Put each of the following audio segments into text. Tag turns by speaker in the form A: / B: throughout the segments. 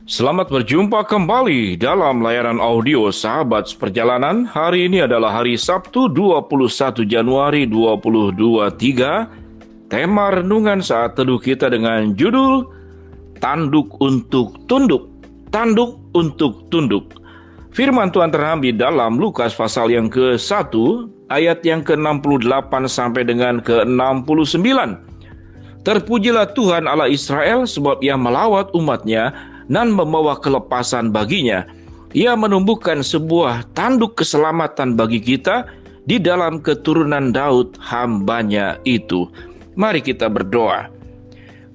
A: Selamat berjumpa kembali dalam layanan audio Sahabat Seperjalanan. Hari ini adalah hari Sabtu 21 Januari 2023. Tema renungan saat teduh kita dengan judul Tanduk untuk Tunduk. Tanduk untuk Tunduk. Firman Tuhan terambil dalam Lukas pasal yang ke-1 ayat yang ke-68 sampai dengan ke-69. Terpujilah Tuhan Allah Israel sebab Ia melawat umatnya dan membawa kelepasan baginya. Ia menumbuhkan sebuah tanduk keselamatan bagi kita di dalam keturunan Daud hambanya itu. Mari kita berdoa.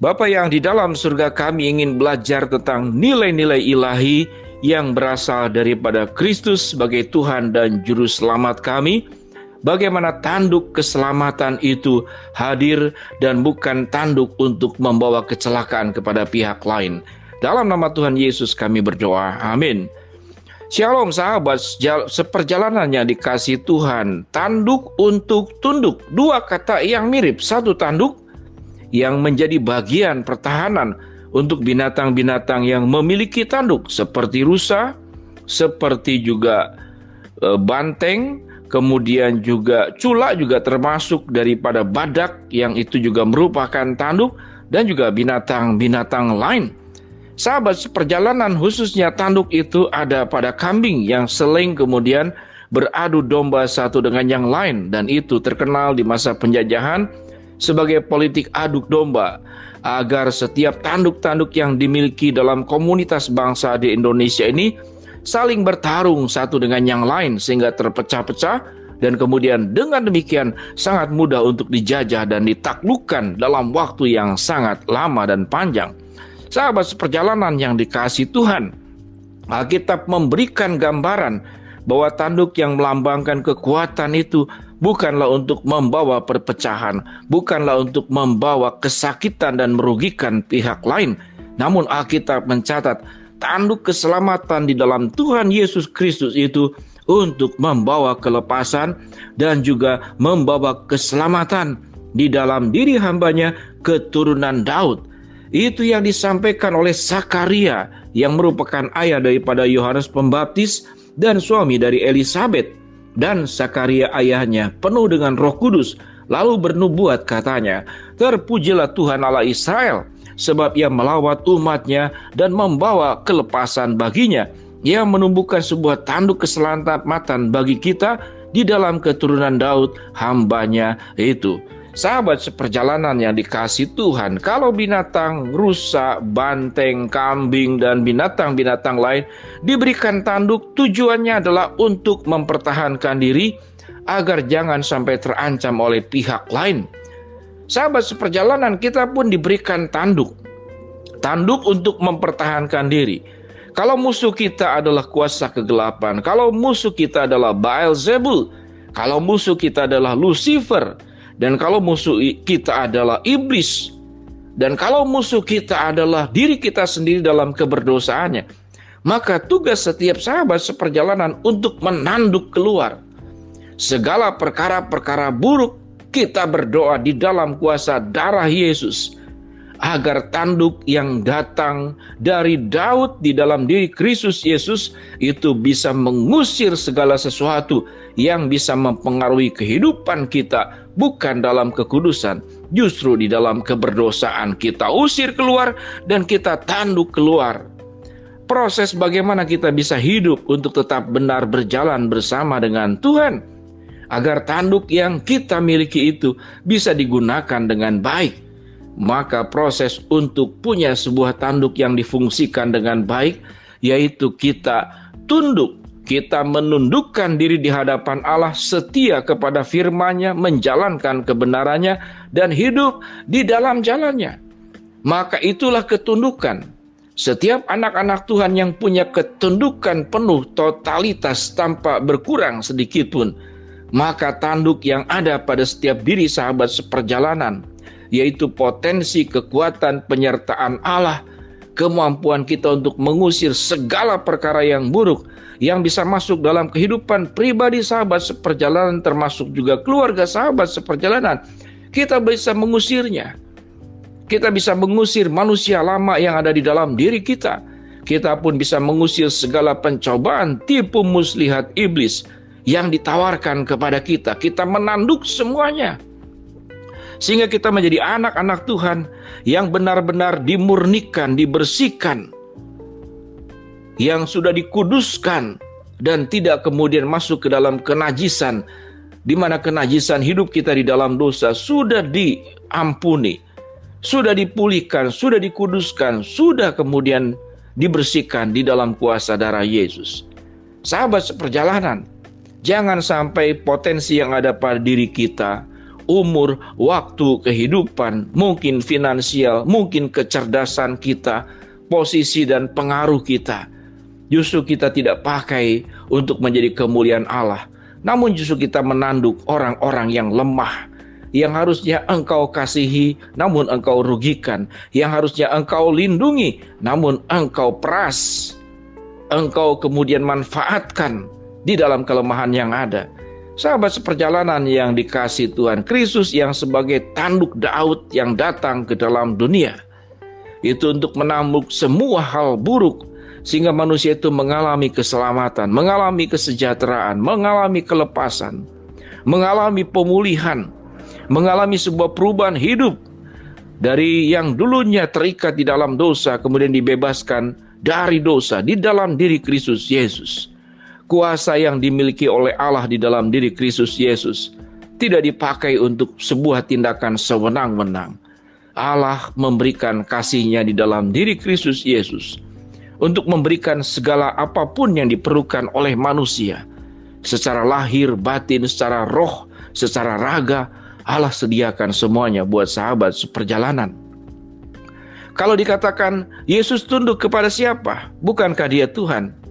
A: Bapa yang di dalam surga, kami ingin belajar tentang nilai-nilai ilahi yang berasal daripada Kristus sebagai Tuhan dan Juru Selamat kami. Bagaimana tanduk keselamatan itu hadir dan bukan tanduk untuk membawa kecelakaan kepada pihak lain. Dalam nama Tuhan Yesus kami berdoa. Amin. Shalom sahabat seperjalanannya dikasih Tuhan. Tanduk untuk tunduk. Dua kata yang mirip. Satu tanduk yang menjadi bagian pertahanan untuk binatang-binatang yang memiliki tanduk. Seperti rusa, seperti juga banteng, kemudian juga cula juga termasuk daripada badak yang itu juga merupakan tanduk. Dan juga binatang-binatang lain. Sahabat seperjalanan, khususnya tanduk itu ada pada kambing yang sering kemudian beradu domba satu dengan yang lain, dan itu terkenal di masa penjajahan sebagai politik adu domba, agar setiap tanduk-tanduk yang dimiliki dalam komunitas bangsa di Indonesia ini saling bertarung satu dengan yang lain sehingga terpecah-pecah, dan kemudian dengan demikian sangat mudah untuk dijajah dan ditaklukkan dalam waktu yang sangat lama dan panjang. Sahabat seperjalanan yang dikasihi Tuhan, Alkitab memberikan gambaran bahwa tanduk yang melambangkan kekuatan itu bukanlah untuk membawa perpecahan, bukanlah untuk membawa kesakitan dan merugikan pihak lain. Namun Alkitab mencatat tanduk keselamatan di dalam Tuhan Yesus Kristus itu untuk membawa kelepasan dan juga membawa keselamatan di dalam diri hambanya keturunan Daud. Itu yang disampaikan oleh Sakaria yang merupakan ayah daripada Yohanes Pembaptis dan suami dari Elisabet. Dan Sakaria ayahnya penuh dengan Roh Kudus, lalu bernubuat katanya, terpujilah Tuhan Allah Israel sebab Ia melawat umatnya dan membawa kelepasan baginya. Ia menumbuhkan sebuah tanduk keselamatan bagi kita di dalam keturunan Daud hambanya itu. Sahabat seperjalanan yang dikasihi Tuhan, kalau binatang rusa, banteng, kambing, dan binatang-binatang lain diberikan tanduk, tujuannya adalah untuk mempertahankan diri agar jangan sampai terancam oleh pihak lain. Sahabat seperjalanan, kita pun diberikan tanduk. Tanduk untuk mempertahankan diri. Kalau musuh kita adalah kuasa kegelapan, kalau musuh kita adalah Baalzebul, kalau musuh kita adalah Lucifer, dan kalau musuh kita adalah iblis, dan kalau musuh kita adalah diri kita sendiri dalam keberdosaannya, maka tugas setiap sahabat seperjalanan untuk menanduk keluar segala perkara-perkara buruk. Kita berdoa di dalam kuasa darah Yesus agar tanduk yang datang dari Daud di dalam diri Kristus Yesus itu bisa mengusir segala sesuatu yang bisa mempengaruhi kehidupan kita, bukan dalam kekudusan, justru di dalam keberdosaan. Kita usir keluar dan kita tanduk keluar. Proses bagaimana kita bisa hidup untuk tetap benar berjalan bersama dengan Tuhan, agar tanduk yang kita miliki itu bisa digunakan dengan baik. Maka proses untuk punya sebuah tanduk yang difungsikan dengan baik, yaitu kita tunduk, kita menundukkan diri di hadapan Allah, setia kepada firman-Nya, menjalankan kebenarannya, dan hidup di dalam jalannya. Maka itulah ketundukan. Setiap anak-anak Tuhan yang punya ketundukan penuh, totalitas tanpa berkurang sedikit pun, maka tanduk yang ada pada setiap diri sahabat seperjalanan, yaitu potensi kekuatan penyertaan Allah, kemampuan kita untuk mengusir segala perkara yang buruk yang bisa masuk dalam kehidupan pribadi sahabat seperjalanan, termasuk juga keluarga sahabat seperjalanan. Kita bisa mengusirnya. Kita bisa mengusir manusia lama yang ada di dalam diri kita. Kita pun bisa mengusir segala pencobaan, tipu muslihat iblis yang ditawarkan kepada kita. Kita menanduk semuanya, sehingga kita menjadi anak-anak Tuhan yang benar-benar dimurnikan, dibersihkan, yang sudah dikuduskan, dan tidak kemudian masuk ke dalam kenajisan, di mana kenajisan hidup kita di dalam dosa sudah diampuni, sudah dipulihkan, sudah dikuduskan, sudah kemudian dibersihkan di dalam kuasa darah Yesus. Sahabat seperjalanan, jangan sampai potensi yang ada pada diri kita, umur, waktu, kehidupan, mungkin finansial, mungkin kecerdasan kita, posisi dan pengaruh kita, justru kita tidak pakai untuk menjadi kemuliaan Allah. Namun justru kita menanduk orang-orang yang lemah, yang harusnya engkau kasihi, namun engkau rugikan, yang harusnya engkau lindungi, namun engkau peras, engkau kemudian manfaatkan di dalam kelemahan yang ada. Sahabat seperjalanan yang dikasihi Tuhan, Kristus yang sebagai tanduk Daud yang datang ke dalam dunia, itu untuk menambuk semua hal buruk, sehingga manusia itu mengalami keselamatan, mengalami kesejahteraan, mengalami kelepasan, mengalami pemulihan, mengalami sebuah perubahan hidup dari yang dulunya terikat di dalam dosa, kemudian dibebaskan dari dosa di dalam diri Kristus Yesus. Kuasa yang dimiliki oleh Allah di dalam diri Kristus Yesus tidak dipakai untuk sebuah tindakan sewenang-wenang. Allah memberikan kasih-Nya di dalam diri Kristus Yesus untuk memberikan segala apapun yang diperlukan oleh manusia, secara lahir, batin, secara roh, secara raga. Allah sediakan semuanya buat sahabat seperjalanan. Kalau dikatakan Yesus tunduk kepada siapa? Bukankah Dia Tuhan?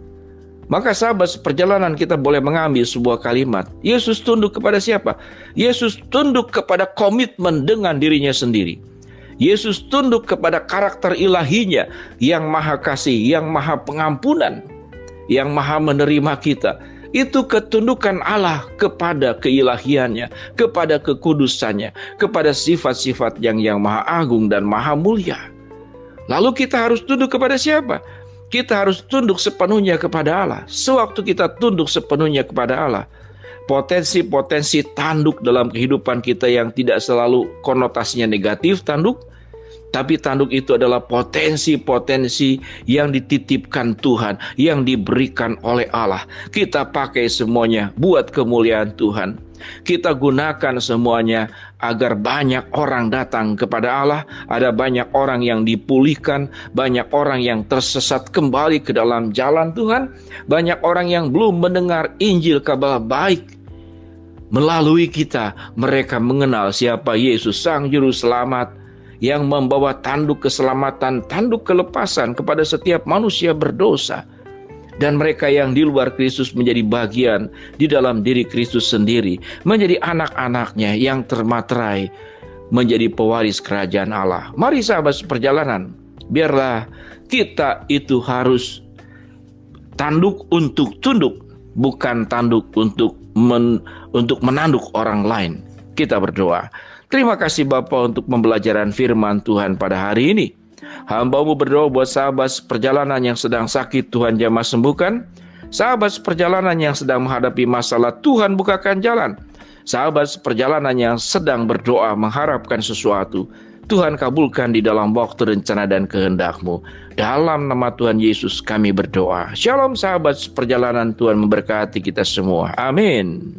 A: Maka sahabat seperjalanan, kita boleh mengambil sebuah kalimat. Yesus tunduk kepada siapa? Yesus tunduk kepada komitmen dengan dirinya sendiri. Yesus tunduk kepada karakter ilahinya yang maha kasih, yang maha pengampunan, yang maha menerima kita. Itu ketundukan Allah kepada keilahiannya, kepada kekudusannya, kepada sifat-sifat yang maha agung dan maha mulia. Lalu kita harus tunduk kepada siapa? Kita harus tunduk sepenuhnya kepada Allah. Sewaktu kita tunduk sepenuhnya kepada Allah, potensi-potensi tanduk dalam kehidupan kita yang tidak selalu konotasinya negatif tanduk, tapi tanduk itu adalah potensi-potensi yang dititipkan Tuhan, yang diberikan oleh Allah. Kita pakai semuanya buat kemuliaan Tuhan. Kita gunakan semuanya agar banyak orang datang kepada Allah, ada banyak orang yang dipulihkan, banyak orang yang tersesat kembali ke dalam jalan Tuhan, banyak orang yang belum mendengar Injil kabar baik. Melalui kita, mereka mengenal siapa Yesus, Sang Juru Selamat, yang membawa tanduk keselamatan, tanduk kelepasan kepada setiap manusia berdosa. Dan mereka yang di luar Kristus menjadi bagian di dalam diri Kristus sendiri, menjadi anak-anaknya yang termaterai, menjadi pewaris kerajaan Allah. Mari sahabat seperjalanan, biarlah kita itu harus tanduk untuk tunduk, bukan tanduk untuk menanduk orang lain. Kita berdoa. Terima kasih Bapa untuk pembelajaran firman Tuhan pada hari ini. Hamba-Mu berdoa buat sahabat seperjalanan yang sedang sakit, Tuhan jamah sembuhkan. Sahabat seperjalanan yang sedang menghadapi masalah, Tuhan bukakan jalan. Sahabat seperjalanan yang sedang berdoa mengharapkan sesuatu, Tuhan kabulkan di dalam waktu, rencana dan kehendak-Mu. Dalam nama Tuhan Yesus kami berdoa. Shalom sahabat seperjalanan, Tuhan memberkati kita semua. Amin.